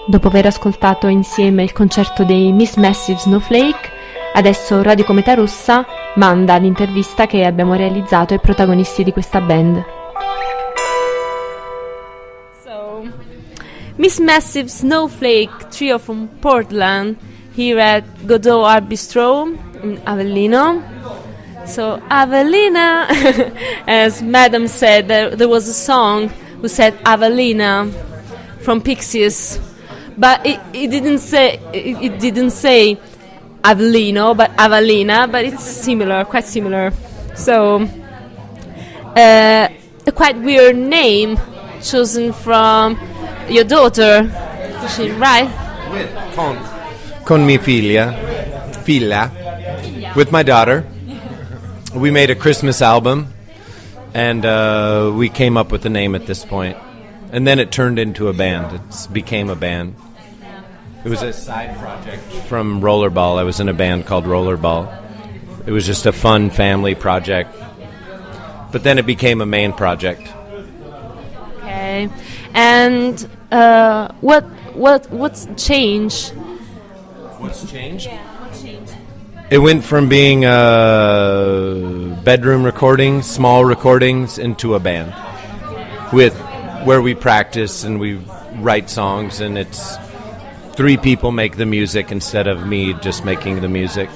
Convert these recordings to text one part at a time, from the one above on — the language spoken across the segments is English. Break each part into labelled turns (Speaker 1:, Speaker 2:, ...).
Speaker 1: Dopo aver ascoltato insieme il concerto dei Miss Massive Snowflake, adesso Radio Cometa Rossa manda l'intervista che abbiamo realizzato ai protagonisti di questa band.
Speaker 2: So, Miss Massive Snowflake trio from Portland here at Godot Art Bistro in Avellino. So Avellina, as Madam said, there was a song who said Avellina from Pixies, but it didn't say Avellino, but Avellina, but it's similar, quite similar. So a quite weird name chosen from your daughter, is she right?
Speaker 3: Con mia figlia, with my daughter. We made a Christmas album, and we came up with the name at this point. And then it turned into a band. It became a band. It was a side project from Rollerball. I was in a band called Rollerball. It was just a fun family project. But then it became a main project.
Speaker 2: Okay. And what's changed?
Speaker 3: What's changed? It went from being bedroom recordings, small recordings, into a band where we practice and we write songs, and it's 3 people make the music instead of me just making the music.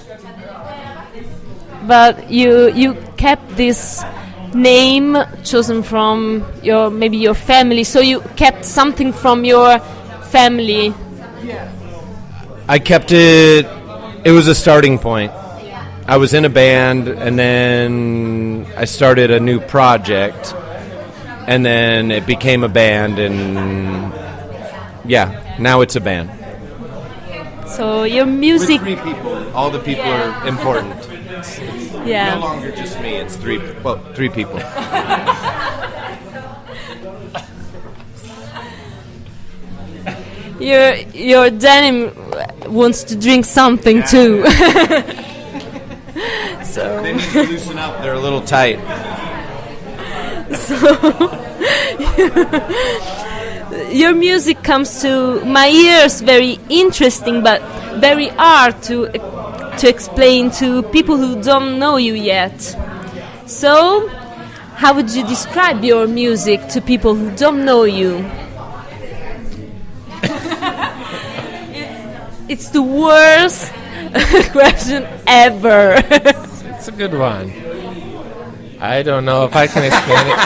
Speaker 2: But you kept this name chosen from your family, so you kept something from your family.
Speaker 3: I kept it. It was a starting point. I was in a band, and then I started a new project, and then it became a band, and now it's a band.
Speaker 2: So your music...
Speaker 3: With 3 people. All the people are important.
Speaker 2: Yeah.
Speaker 3: No longer just me, it's 3 people.
Speaker 2: Your denim wants to drink something too. So
Speaker 3: They need to loosen up. They're a little tight.
Speaker 2: So your music comes to my ears very interesting, but very hard to explain to people who don't know you yet. So, how would you describe your music to people who don't know you? It's the worst question ever.
Speaker 4: It's a good one. I don't know if I can explain it.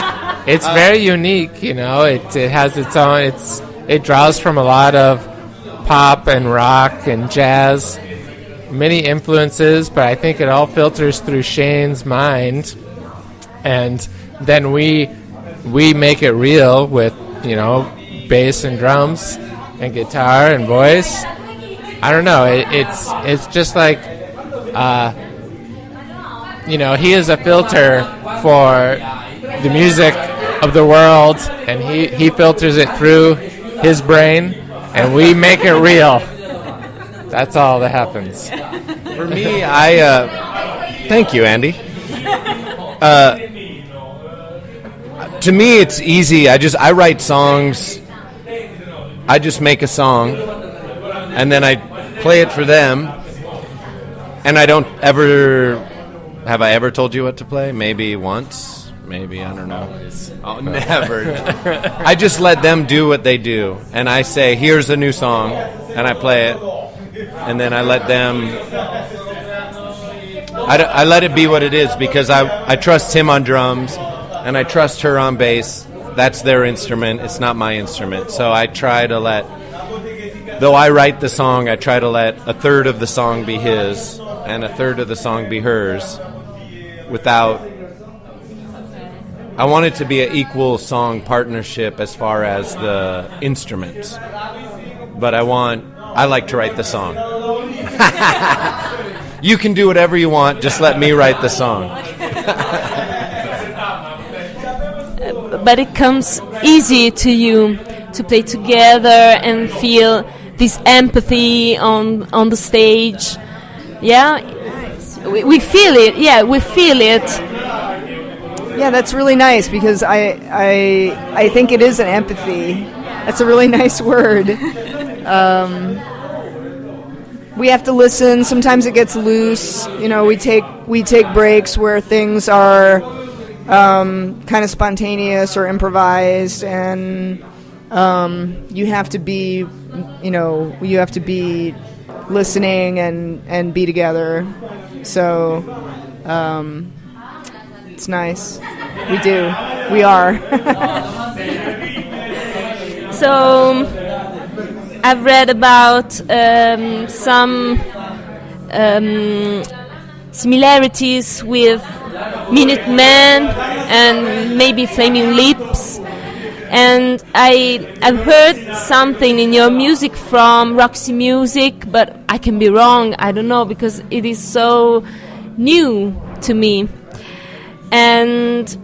Speaker 4: It's very unique, you know. It has its own. It draws from a lot of pop and rock and jazz, many influences. But I think it all filters through Shane's mind, and then we make it real with, you know, bass and drums and guitar and voice. I don't know. It's just like, you know, he is a filter for the music of the world, and he filters it through his brain, and we make it real. That's all that happens.
Speaker 3: For me, thank you, Andy. To me, it's easy. I write songs. I just make a song, and then I play it for them, and I don't ever... Have I ever told you what to play? Maybe once. Maybe, I don't know. Oh, never. I just let them do what they do, and I say, here's a new song, and I play it, and then I let them... I let it be what it is, because I trust him on drums, and I trust her on bass. That's their instrument. It's not my instrument. So I try to let... Though I write the song, I try to let a third of the song be his and a third of the song be hers, without... I want it to be an equal song partnership as far as the instruments. But I like to write the song. You can do whatever you want, just let me write the song.
Speaker 2: But it comes easy to you to play together and feel this empathy on the stage. Yeah, we feel it. Yeah, we feel it.
Speaker 5: Yeah, that's really nice, because I think it is an empathy. That's a really nice word. we have to listen. Sometimes it gets loose. We take breaks where things are kind of spontaneous or improvised, and you have to be listening and be together. So it's nice. We are.
Speaker 2: So I've read about some similarities with Minutemen and maybe Flaming Lips, and I've heard something in your music from Roxy Music, but I can be wrong. I don't know, because it is so new to me, and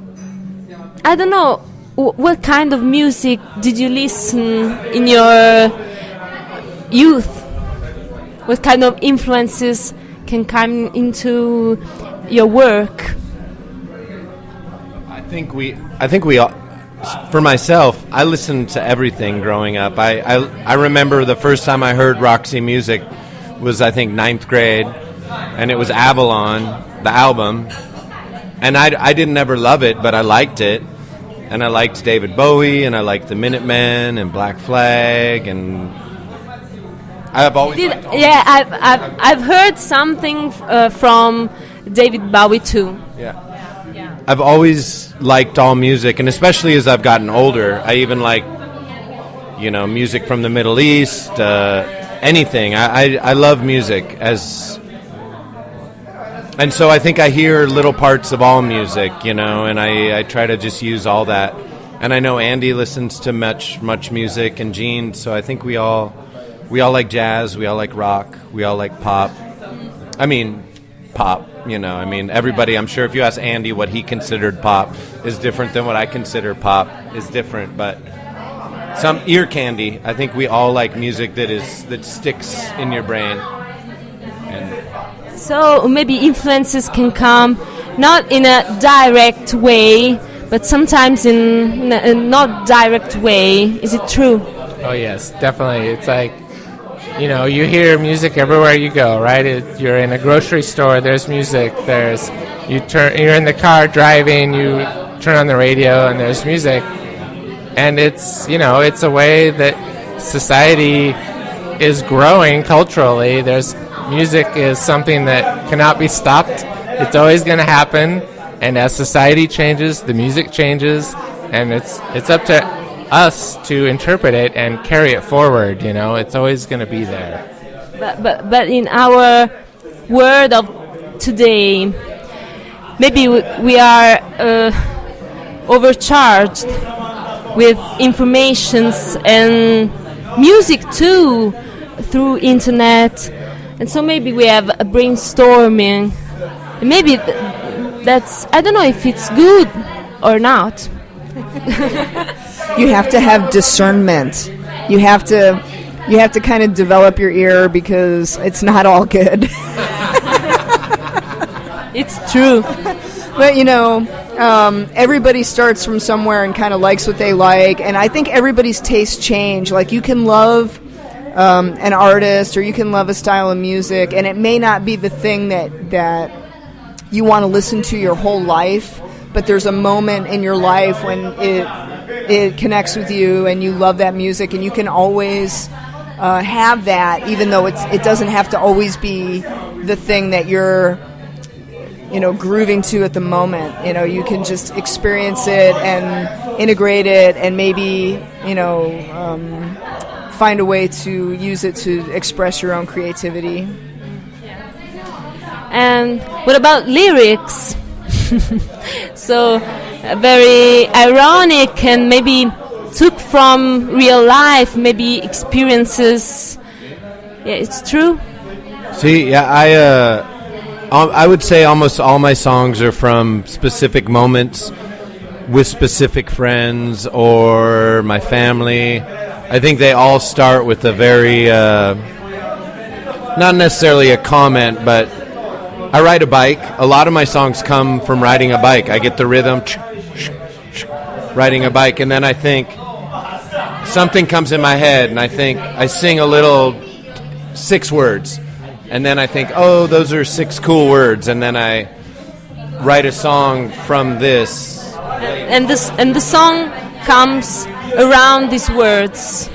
Speaker 2: I don't know what kind of music did you listen in your youth? What kind of influences can come into your work?
Speaker 3: I think we all, for myself, I listened to everything growing up. I remember the first time I heard Roxy Music was, I think, 9th grade, and it was Avalon, the album, and I didn't ever love it, but I liked it. And I liked David Bowie, and I liked the Minutemen and Black Flag, and I've always liked all
Speaker 2: I've heard something from David Bowie too.
Speaker 3: Yeah. I've always liked all music, and especially as I've gotten older, I even like, music from the Middle East, anything. I love music and so I think I hear little parts of all music, and I try to just use all that. And I know Andy listens to much music, and Gene, so I think we all like jazz, we all like rock, we all like pop. I mean, pop, everybody, I'm sure if you ask Andy what he considered pop is different than what I consider pop is different, but some ear candy. I think we all like music that sticks in your brain.
Speaker 2: So maybe influences can come not in a direct way, but sometimes in a not direct way. Is it true?
Speaker 4: Oh yes, definitely. It's like, you hear music everywhere you go, right? You're in a grocery store, there's music. You're in the car driving, you turn on the radio, and there's music. And it's a way that society is growing culturally. Music is something that cannot be stopped. It's always going to happen, and as society changes, the music changes, and it's up to us to interpret it and carry it forward. It's always going to be there.
Speaker 2: But in our world of today, maybe we are overcharged with informations and music too through internet. And so maybe we have a brainstorming. Maybe that's, I don't know if it's good or not.
Speaker 5: You have to have discernment. You have to kind of develop your ear, because it's not all good.
Speaker 2: It's true.
Speaker 5: But everybody starts from somewhere and kind of likes what they like, and I think everybody's tastes change. Like, you can love an artist, or you can love a style of music, and it may not be the thing that you want to listen to your whole life, but there's a moment in your life when it connects with you and you love that music, and you can always have that, even though it doesn't have to always be the thing that you're grooving to at the moment. You can just experience it and integrate it, and maybe find a way to use it to express your own creativity.
Speaker 2: And what about lyrics? So very ironic, and maybe took from real life, maybe experiences. Yeah, it's true.
Speaker 3: See, yeah, I would say almost all my songs are from specific moments with specific friends or my family. I think they all start with a very, not necessarily a comment, but I ride a bike. A lot of my songs come from riding a bike. I get the rhythm, riding a bike, and then I think something comes in my head, and I sing a little 6 words, and then I think, oh, those are 6 cool words, and then I write a song from this.
Speaker 2: And the song comes around these words.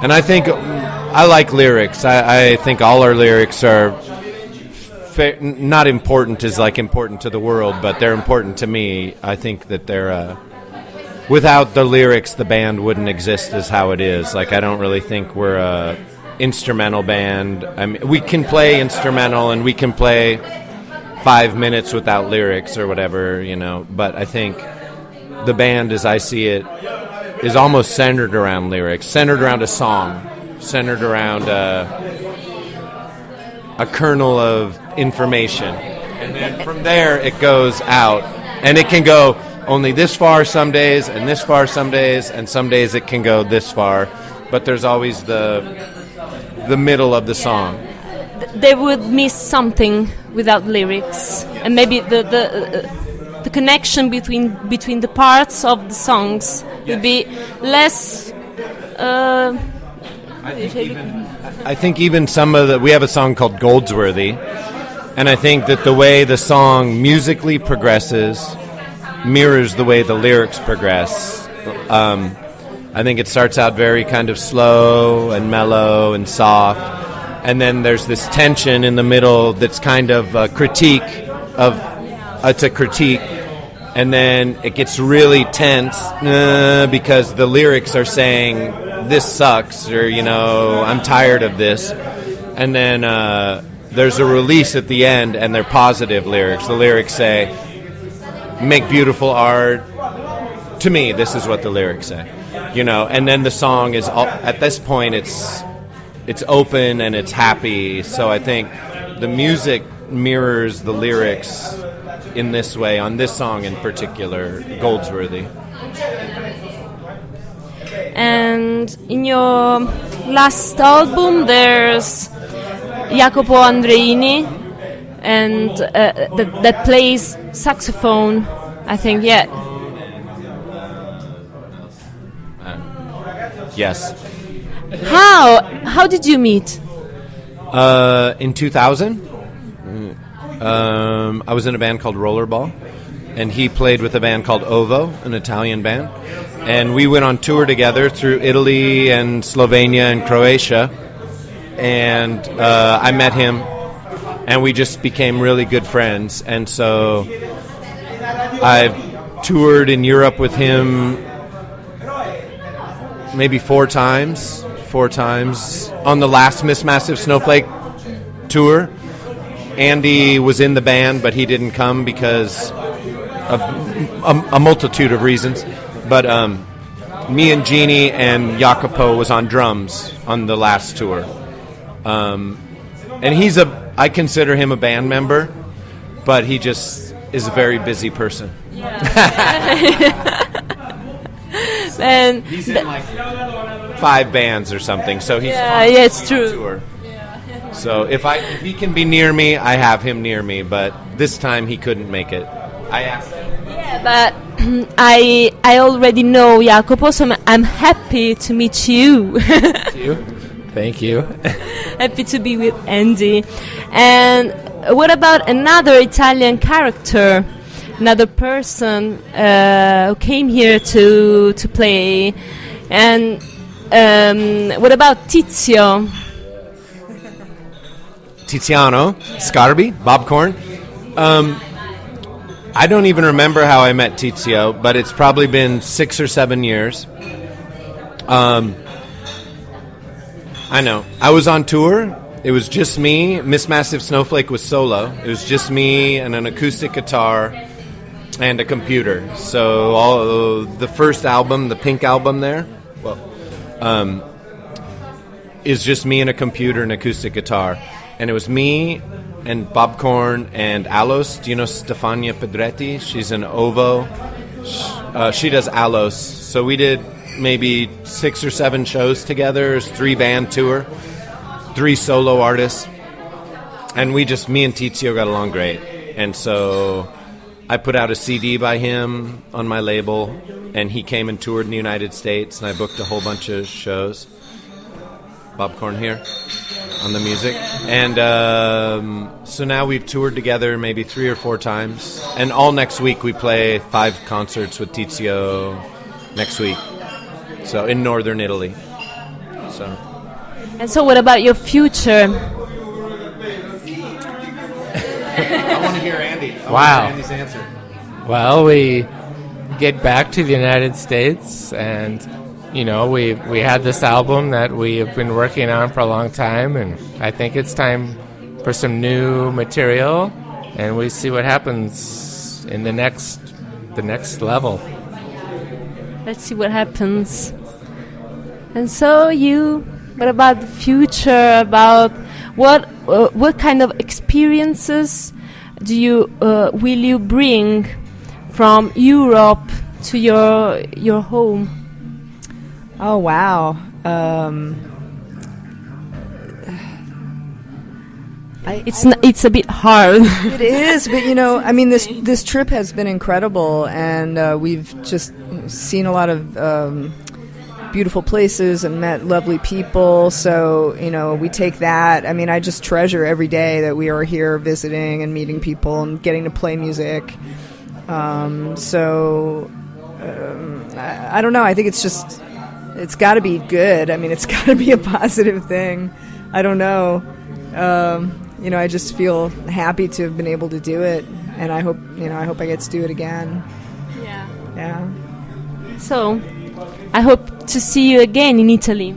Speaker 3: And I think I like lyrics. I think all our lyrics are not important as like important to the world, but they're important to me. I think that they're without the lyrics, the band wouldn't exist as how it is. Like, I don't really think we're a instrumental band. I mean, we can play instrumental and we can play 5 minutes without lyrics or whatever, you know. But I think the band, as I see it, is almost centered around lyrics, centered around a song, centered around a kernel of information. And then from there, it goes out. And it can go only this far some days, and this far some days, and some days it can go this far. But there's always the middle of the song.
Speaker 2: They would miss something without lyrics, and maybe the connection between the parts of the songs would be less.
Speaker 3: I think even some of we have a song called Goldsworthy, and I think that the way the song musically progresses mirrors the way the lyrics progress. I think it starts out very kind of slow and mellow and soft, and then there's this tension in the middle that's kind of a critique of it's a critique, and then it gets really tense because the lyrics are saying this sucks, or, you know, I'm tired of this, and then there's a release at the end, and they're positive lyrics. The lyrics say, make beautiful art. To me, this is what the lyrics say, you know. And then the song is at this point it's open and it's happy. So I think the music mirrors the lyrics in this way on this song in particular, Goldsworthy.
Speaker 2: And in your last album, there's Jacopo Andreini, and that plays saxophone, I think. Yeah.
Speaker 3: Yes.
Speaker 2: How did you meet?
Speaker 3: In 2000, I was in a band called Rollerball, and he played with a band called Ovo, an Italian band, and we went on tour together through Italy and Slovenia and Croatia, and I met him, and we just became really good friends. And so I've toured in Europe with him maybe four times on the last Miss Massive Snowflake tour. Andy was in the band, but he didn't come because of a multitude of reasons. But me and Jeannie and Jacopo was on drums on the last tour. And I consider him a band member, but he just is a very busy person.
Speaker 2: And
Speaker 3: he's in like 5 bands or something, so he's
Speaker 2: it's true.
Speaker 3: Tour. So if he can be near me, I have him near me, but this time he couldn't make it. I asked him.
Speaker 2: Yeah, but I already know Jacopo, so I'm happy to meet you.
Speaker 4: Thank you.
Speaker 2: Happy to be with Andy. And what about another Italian character, another person who came here to play? And what about Tiziano
Speaker 3: Scarbi, Bobcorn. I don't even remember how I met Tizio, but it's probably been 6 or 7 years. I know. I was on tour. It was just me. Miss Massive Snowflake was solo. It was just me and an acoustic guitar and a computer. So the first album, the Pink album there, is just me and a computer and acoustic guitar. And it was me and Bobcorn and Alos. Do you know Stefania Pedretti? She's an Ovo. She does Alos. So we did maybe 6 or 7 shows together. It was 3-band tour, 3 solo artists. And me and Tizio got along great. And so I put out a CD by him on my label, and he came and toured in the United States, and I booked a whole bunch of shows. Popcorn here on the music. And so now we've toured together maybe 3 or 4 times. And all next week we play 5 concerts with Tizio next week. So in northern Italy. So.
Speaker 2: And so what about your future?
Speaker 3: I want to hear Andy.
Speaker 4: Wow.
Speaker 3: Andy's answer.
Speaker 4: Well, we get back to the United States, and we had this album that we have been working on for a long time, and I think it's time for some new material, and we see what happens in the next level.
Speaker 2: Let's see what happens. And so what about the future? About what kind of experiences will you bring from Europe to your home?
Speaker 5: Oh, wow.
Speaker 2: It's a bit hard.
Speaker 5: It is, but this trip has been incredible, and we've just seen a lot of beautiful places and met lovely people. So we take that. I just treasure every day that we are here visiting and meeting people and getting to play music. I don't know. I think it's got to be good. It's got to be a positive thing. I don't know. I just feel happy to have been able to do it, and I hope I get to do it again. Yeah.
Speaker 2: So, I hope to see you again in Italy.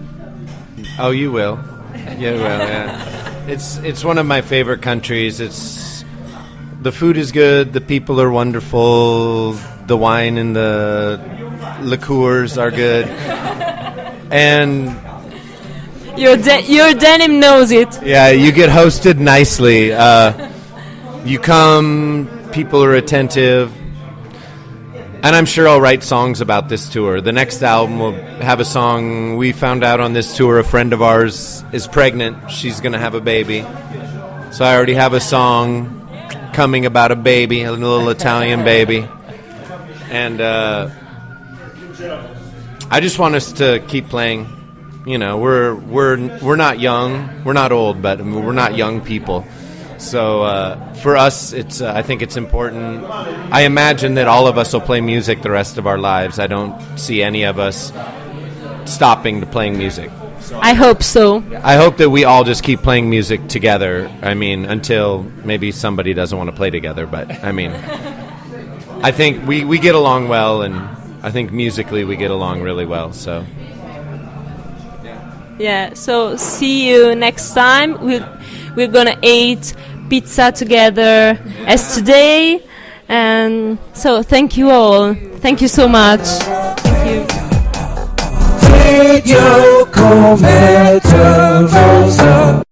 Speaker 3: Oh, you will. You will. Yeah. It's one of my favorite countries. The food is good. The people are wonderful. The wine and the liqueurs are good. And
Speaker 2: your denim knows it.
Speaker 3: Yeah, you get hosted nicely. You come, people are attentive, and I'm sure I'll write songs about this tour. The next album will have a song. We found out on this tour a friend of ours is pregnant. She's going to have a baby. So I already have a song coming about a baby, a little Italian baby. And I just want us to keep playing. We're not young, we're not old, but we're not young people. So for us, I think it's important. I imagine that all of us will play music the rest of our lives. I don't see any of us stopping to playing music.
Speaker 2: I hope so.
Speaker 3: I hope that we all just keep playing music together. Until maybe somebody doesn't want to play together. But I think we get along well, and I think musically we get along really well. So.
Speaker 2: Yeah, so see you next time. We're gonna eat pizza together as today. And so thank you all. Thank you so much. Thank you.
Speaker 6: Radio Come Rosa.